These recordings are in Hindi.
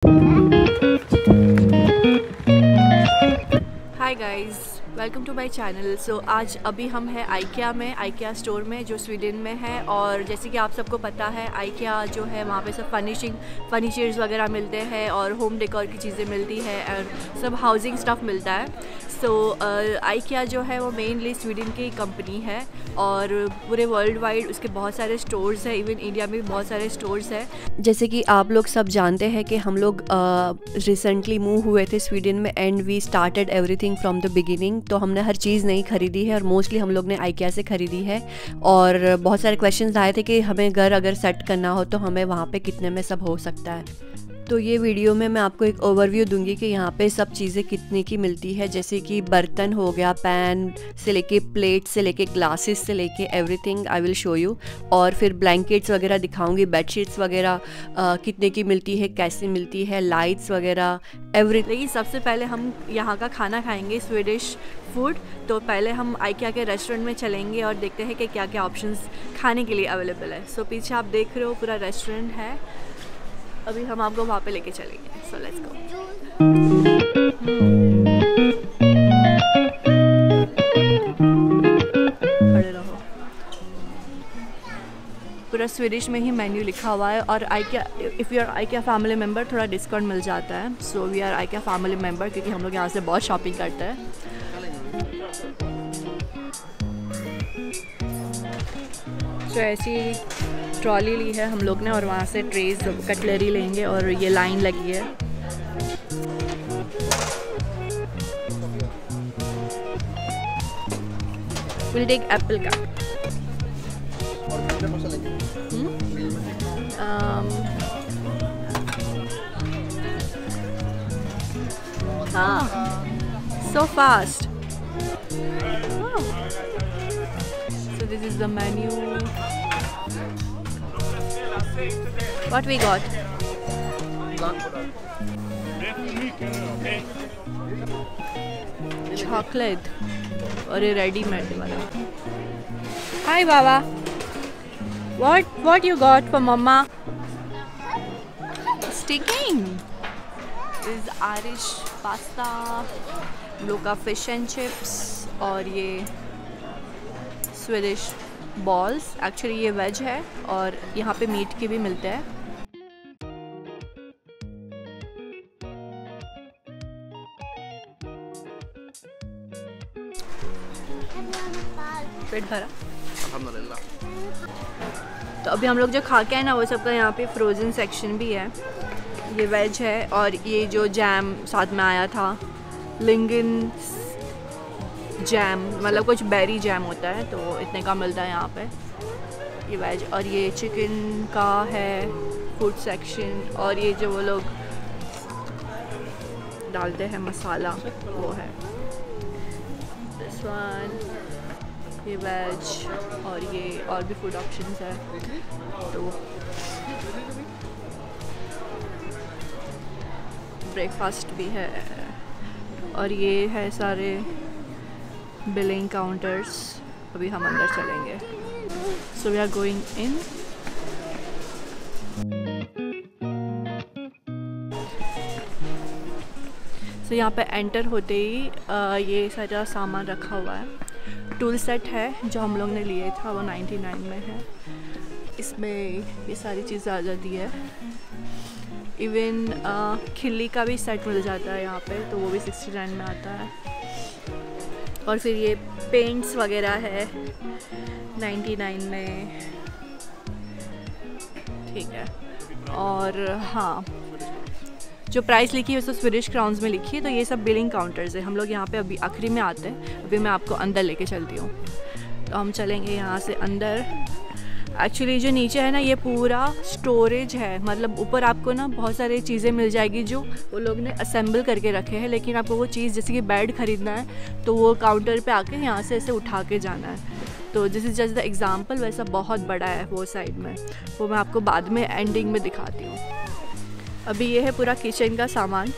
Hi guys, welcome to my channel. So आज अभी हम हैं आइकिया में, आइकिया स्टोर में जो स्वीडन में है। और जैसे कि आप सबको पता है, आइकिया जो है वहाँ पे सब फर्नीचर्स वगैरह मिलते हैं और होम डेकोर की चीज़ें मिलती है और सब हाउसिंग स्टफ़ मिलता है। सो आइकिया जो है वो मेनली स्वीडन की कंपनी है और पूरे वर्ल्ड वाइड उसके बहुत सारे स्टोर्स हैं, इवन इंडिया में भी बहुत सारे स्टोर्स हैं। जैसे कि आप लोग सब जानते हैं कि हम लोग रिसेंटली मूव हुए थे स्वीडन में and we started everything from the beginning. तो हमने हर चीज़ नई खरीदी है और मोस्टली हम लोग ने आइकिया से ख़रीदी है। और बहुत सारे क्वेश्चंस आए थे कि हमें घर अगर सेट करना हो तो हमें वहाँ पे कितने में सब हो सकता है। तो ये वीडियो में मैं आपको एक ओवरव्यू दूंगी कि यहाँ पे सब चीज़ें कितने की मिलती है। जैसे कि बर्तन हो गया, पैन से लेके प्लेट से लेके ग्लासेस से लेके everything I will show you. और फिर ब्लैंकेट्स वगैरह दिखाऊंगी, बेडशीट्स वगैरह कितने की मिलती है, कैसे मिलती है, लाइट्स वगैरह एवरीथिंग। लेकिन सबसे पहले हम यहाँ का खाना खाएंगे, स्वीडिश फूड। तो पहले हम आइकिया के रेस्टोरेंट में चलेंगे और देखते हैं कि क्या क्या ऑप्शंस खाने के लिए अवेलेबल है। सो पीछे आप देख रहे हो पूरा रेस्टोरेंट है, अभी हम आपको वहाँ पे लेके चलेंगे। So let's go. खड़े रहो। पूरा स्वीडिश में ही मेन्यू लिखा हुआ है और IKEA, if you are IKEA family member थोड़ा डिस्काउंट मिल जाता है। सो वी आर आइकिया फैमिली मेम्बर क्योंकि हम लोग यहाँ से बहुत शॉपिंग करते हैं। सो ऐसी ट्रॉली ली है हम लोग ने और वहाँ से ट्रेज कटलरी लेंगे और ये लाइन लगी है। विल टेक एप्पल का। So fast. Wow. So this is the menu. What we got? Chocolate और ये रेडीमेड वाला। Hi Baba. What you got for Mama? Sticking. This is Irish pasta, लोग का फिश एंड चिप्स और ये स्वीडिश बॉल्स। एक्चुअली ये वेज है और यहाँ पे मीट के भी मिलते हैं। पेट भरा अल्हम्दुलिल्लाह। तो अभी हम लोग जो खा के आए ना वो सबका यहाँ पे फ्रोज़न सेक्शन भी है। ये वेज है और ये जो जैम साथ में आया था, लिंगन जैम, मतलब कुछ बेरी जैम होता है, तो इतने का मिलता है यहाँ पे। ये वेज और ये चिकन का है फूड सेक्शन और ये जो वो लोग डालते हैं मसाला वो है दिस वन। ये वेज और ये और भी फूड ऑप्शंस है। तो ब्रेकफास्ट भी है और ये है सारे बिलिंग काउंटर्स। अभी हम अंदर चलेंगे। So we are going in. So यहाँ पे एंटर होते ही ये सारा सामान रखा हुआ है। टूल सेट है जो हम लोग ने लिए था, वो 99 में है। इसमें ये सारी चीज़ें आ जाती है। इवन खिल्ली का भी सेट मिल जाता है यहाँ पे, तो वो भी 69 में आता है। और फिर ये पेंट्स वगैरह है 99 में, ठीक है। और हाँ, जो प्राइस लिखी है उसको स्वीडिश क्राउन्स में लिखी है। तो ये सब बिलिंग काउंटर्स है। हम लोग यहाँ पे अभी आखिरी में आते हैं। अभी मैं आपको अंदर लेके चलती हूँ। तो हम चलेंगे यहाँ से अंदर। एक्चुअली जो नीचे है ना ये पूरा स्टोरेज है, मतलब ऊपर आपको ना बहुत सारी चीज़ें मिल जाएगी जो वो लोग ने असेंबल करके रखे हैं। लेकिन आपको वो चीज़ जैसे कि बेड ख़रीदना है तो वो काउंटर पे आके यहाँ से ऐसे उठा के जाना है। तो this is just the example. वैसा बहुत बड़ा है वो साइड में, वो मैं आपको बाद में एंडिंग में दिखाती हूँ। अभी ये है पूरा किचन का सामान,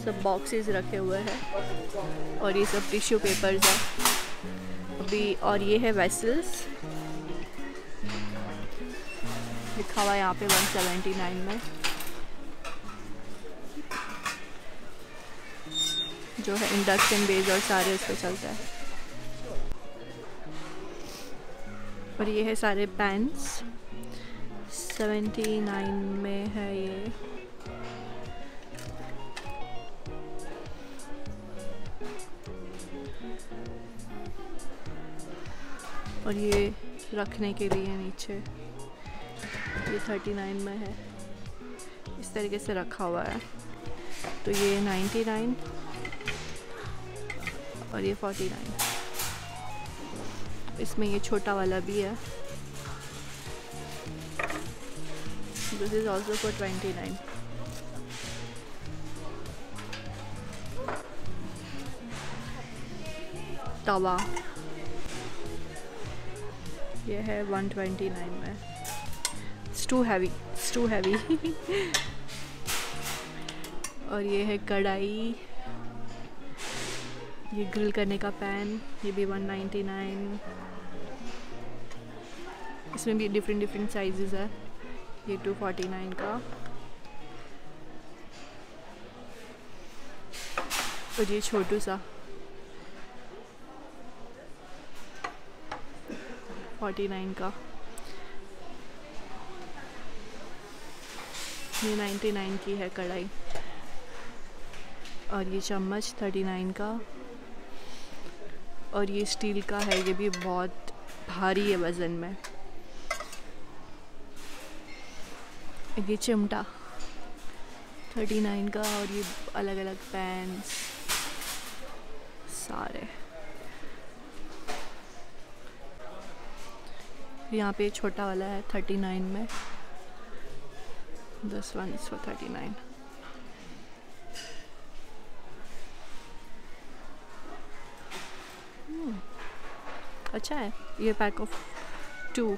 सब बॉक्सेस रखे हुए हैं और ये सब टिश्यू पेपर्स हैं अभी। और ये है वेसल्स, लिखा हुआ है यहाँ पे 179 में, जो है इंडक्शन बेस और सारे उस पर चलता है। और ये है सारे पैंस, 79 में है ये। और ये रखने के लिए नीचे, ये 39 में है, इस तरीके से रखा हुआ है। तो ये 99 और ये 49। इसमें ये छोटा वाला भी है, दिस इज ऑल्सो फॉर 29। तवा ये है 129 में, it's too heavy, it's too heavy. और ये है कढ़ाई, ये ग्रिल करने का पैन, ये भी 199। इसमें भी डिफरेंट डिफरेंट साइजेस है, ये 249 का। और ये छोटू सा 49 का। ये 99 की है कढ़ाई। और ये चम्मच 39 का। और ये स्टील का है, ये भी बहुत भारी है वज़न में। ये चिमटा 39 का। और ये अलग अलग पैन्स सारे। यहाँ पे छोटा वाला है 39 में, दिस वन इज फॉर 39। अच्छा है। ये पैक ऑफ 2,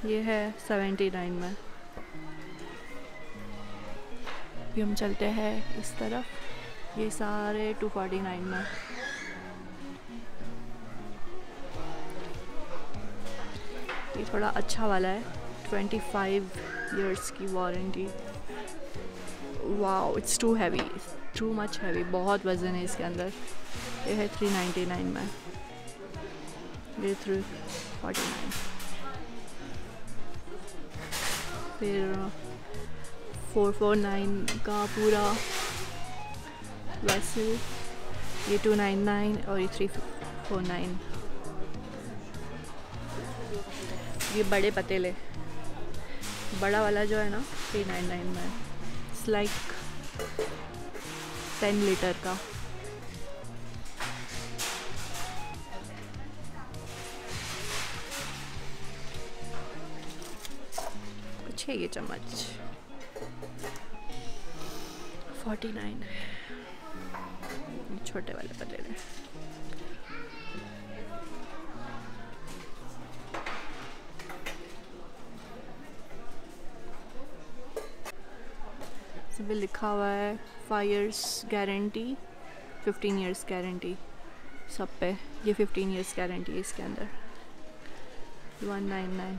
ये है 79 में। फिर हम चलते हैं इस तरफ, ये सारे 249 में। ये थोड़ा अच्छा वाला है, 25 इयर्स की वारंटी। Wow, it's too heavy, too much heavy, बहुत वज़न है इसके अंदर। ये है 399 में, ये 349। फिर 449 का पूरा वेसल, ये 299 और ये 349। ये बड़े पतीले, बड़ा वाला जो है ना 399 में, इट्स लाइक 10 लीटर का। कुछ है ये चम्मच 49, छोटे वाले पतीले। भी लिखा हुआ है 5 years गारंटी, 15 years गारंटी सब पे। ये 15 years गारंटी है इसके अंदर। 199।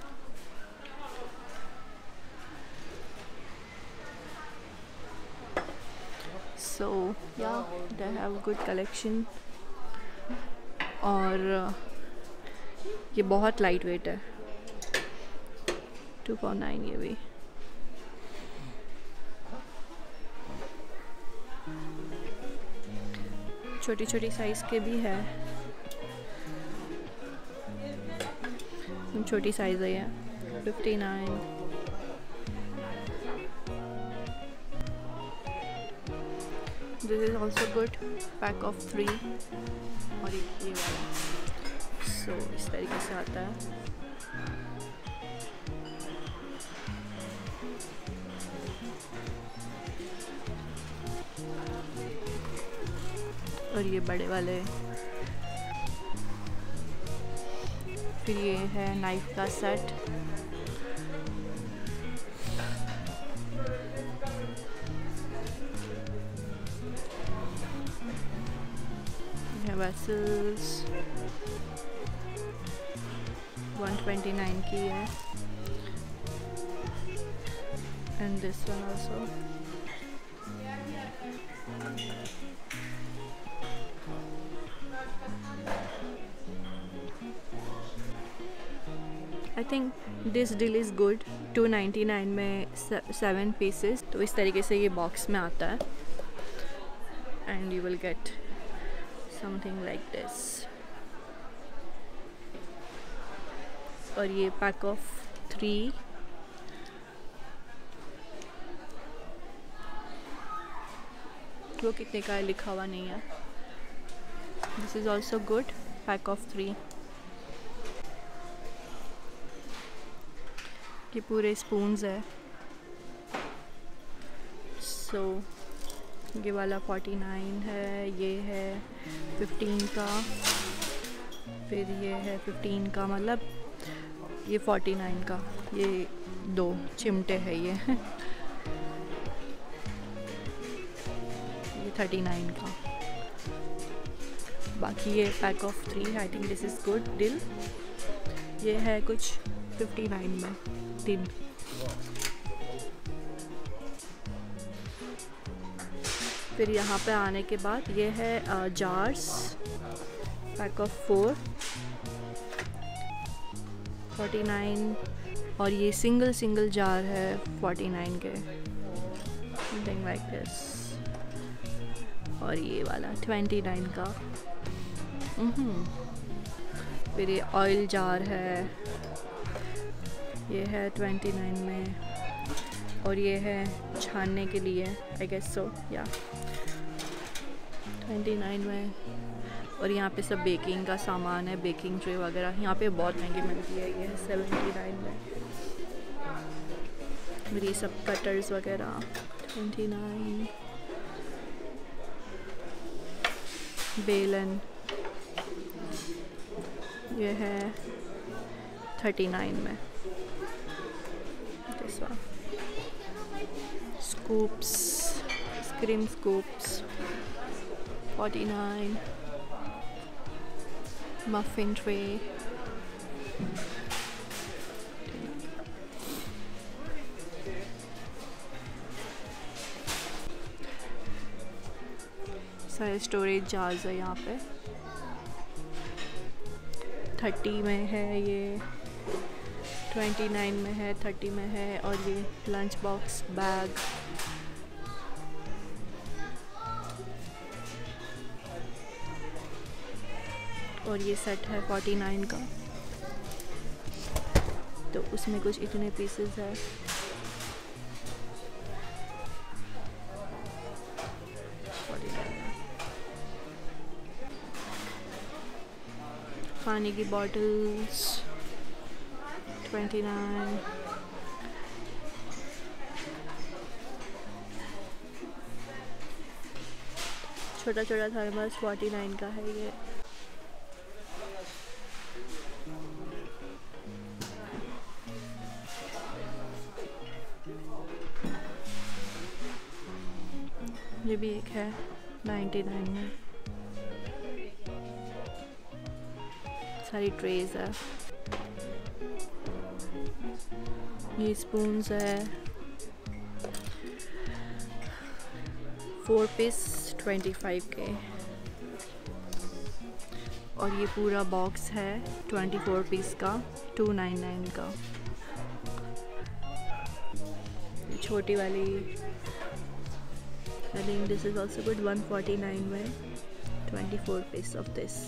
सो या दे हैव गुड कलेक्शन। और ये बहुत लाइट वेट है, 249 ये भी। छोटी छोटी साइज़ के भी है, छोटी साइज़ है ये 59। This is also good, pack of 3। और ये वाला सो इस तरीके से आता है। और ये बड़े वाले। फिर ये है नाइफ का सेट, ये वेसल्स 129 की है। and this one also. I think this deal is good. 299 में 7 pieces. तो इस तरीके से ये बॉक्स में आता है and you will get something like this. और ये पैक ऑफ 3 वो कितने का है लिखा हुआ नहीं है. This is also good. Pack of 3. ये पूरे स्पून्स है. सो ये वाला 49 है, ये है 15 का, फिर ये है 15 का, मतलब ये 49 का. ये 2 चिमटे है ये. ये 39 का. बाकी ये pack of 3. I think this is good deal. ये है कुछ 59 में 3. फिर यहाँ पे आने के बाद ये है जार्स, पैक ऑफ 4 49, और ये सिंगल जार है 49 के, समथिंग लाइक दिस. और ये वाला 29 का. फिर ये ऑयल जार है, ये है 29 में, और ये है छानने के लिए, आई गेस सो, या 29 में. और यहाँ पे सब बेकिंग का सामान है, बेकिंग ट्रे वगैरह. यहाँ पे बहुत महंगी मिलती है. ये है 79 में. और ये सब कटर्स वगैरह 29. बेलन ये है 39 में. This one. Scoops, cream scoops 49. Muffin tray, सारे स्टोरेज जार्स है यहाँ पे. 30 में है, ये 29 में है, 30 में है. और ये लंच बॉक्स बैग, और ये सेट है 49 का. तो उसमें कुछ इतने पीसेस है. पानी की बॉटल्स 29. छोटा थर्मस 49 का है ये. ये भी एक है 99 में. सारी ट्रेज है. ये स्पून्स है 4 पीस 25 के. और ये पूरा बॉक्स है 24 पीस का 299 का. छोटी वाली I think this is also good. 149 में 24 piece of this.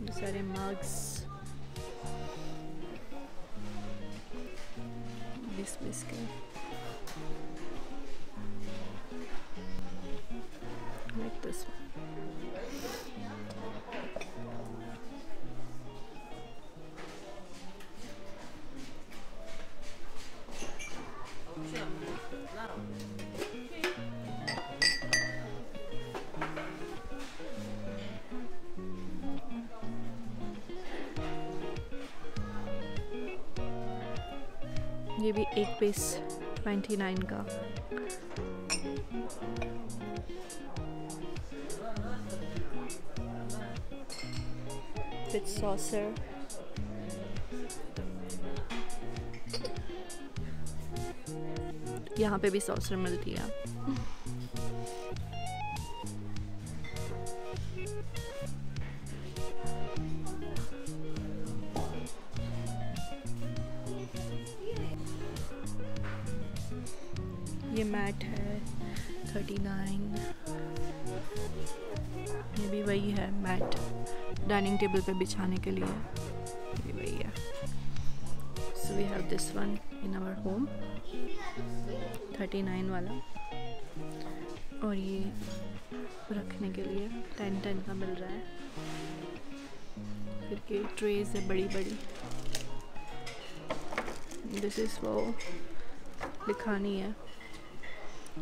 ये सारे mugs 20 पीस के. Like this one. ये भी 1 पीस 29 का. With saucer. यहाँ पे भी सॉसर मिलती है। ये मैट है 39, ये भी वही है मैट डाइनिंग टेबल पे बिछाने के लिए, ये वही है। सो we have this one in our home, 39 वाला, और ये रखने के लिए 10 का मिल रहा है। फिर के ट्रेज है बड़ी बड़ी, दिस इज़ वो लिखानी है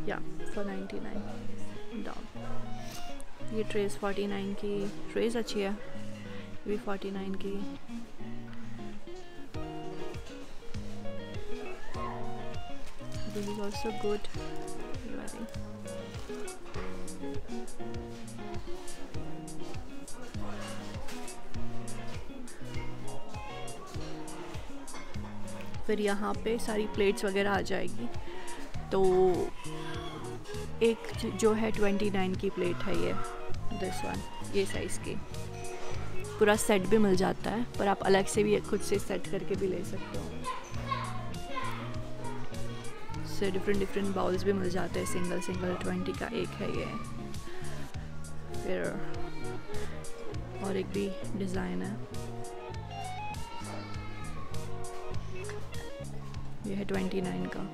या फॉर 99 डाउन। ये ट्रेस 49 की, ट्रेस अच्छी है, ये भी 49 की। This is also good. फिर यहाँ पे सारी प्लेट्स वगैरह आ जाएगी। तो एक जो है 29 की प्लेट है ये, दिस वन, ये साइज़ की। पूरा सेट भी मिल जाता है, पर आप अलग से भी खुद से सेट करके भी ले सकते हो। से डिफरेंट बाउल्स भी मिल जाते हैं, सिंगल 20 का एक है ये। फिर और एक भी डिज़ाइन है, ये है 29 का।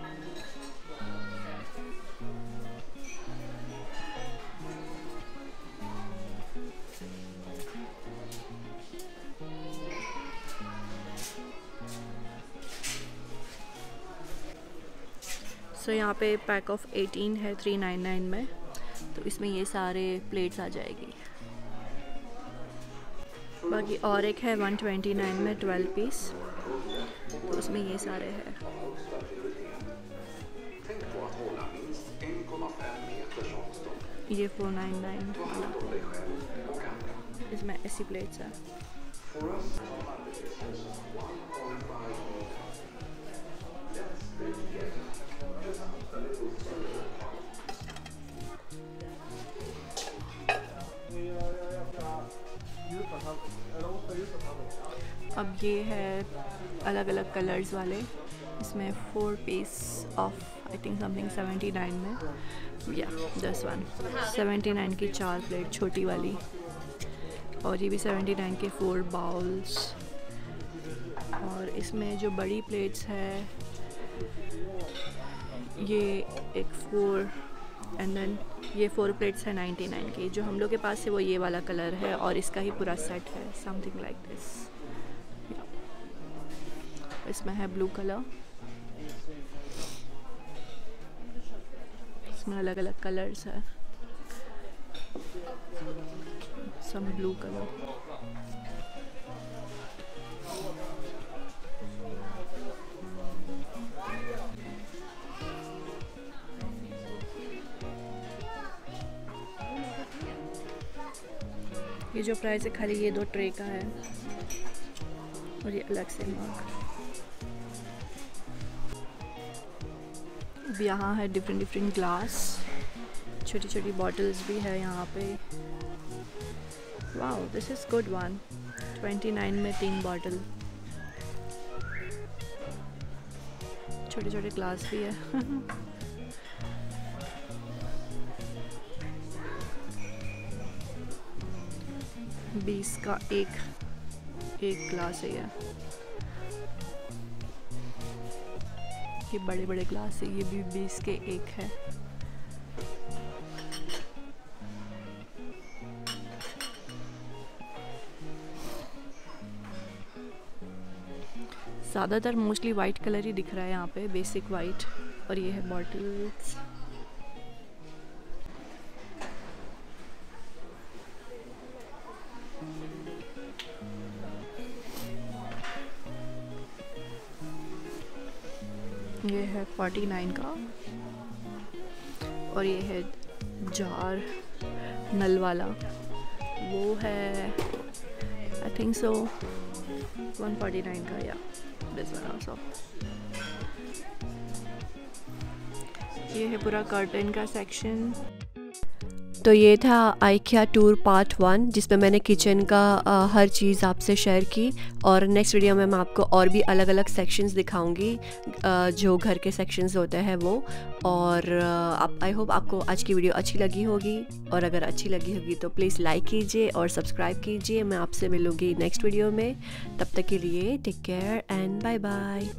सो यहाँ पे पैक ऑफ 18 है 399 में, तो इसमें ये सारे प्लेट्स आ जाएगी। बाकी और एक है 129 में 12 पीस, तो उसमें ये सारे हैं। ये 499 इसमें ऐसी प्लेट्स है। अब ये है अलग अलग कलर्स वाले, इसमें 4 piece of I think something 79 में, या दिस वन 79 की 4 प्लेट छोटी वाली, और ये भी 79 के 4 बाउल्स। और इसमें जो बड़ी प्लेट्स है ये एक 4 एंड देन ये 4 प्लेट्स है 99 की। जो हम लोग के पास है वो ये वाला कलर है, और इसका ही पूरा सेट है, समथिंग लाइक दिस। इसमें है ब्लू कलर, इसमें अलग अलग कलर्स है, सम ब्लू कलर। ये जो प्राइस है खाली ये 2 ट्रे का है, और ये अलग से मग। अब यहाँ है डिफरेंट ग्लास, छोटी छोटी बॉटल्स भी है यहाँ पे। Wow, this is good one, 29 में 3 बॉटल, छोटे छोटे ग्लास भी है। 20 का एक ग्लास है ये बड़े बड़े ग्लास है, ये भी 20 के एक है। ज़्यादातर मोस्टली वाइट कलर ही दिख रहा है यहाँ पे, बेसिक वाइट। और ये है बॉटल्स, ये है 49 का। और ये है जार नल वाला, वो है आई थिंक सो 149 का, या दिस वन आल्सो। ये है पूरा कर्टन का सेक्शन। तो ये था आइकिया टूर पार्ट 1, जिसमें मैंने किचन का हर चीज़ आपसे शेयर की। और नेक्स्ट वीडियो में मैं आपको और भी अलग अलग सेक्शंस दिखाऊंगी, जो घर के सेक्शंस होते हैं वो। और आई होप आपको आज की वीडियो अच्छी लगी होगी, और अगर अच्छी लगी होगी तो प्लीज़ लाइक कीजिए और सब्सक्राइब कीजिए। मैं आपसे मिलूँगी नेक्स्ट वीडियो में, तब तक के लिए take care and bye bye.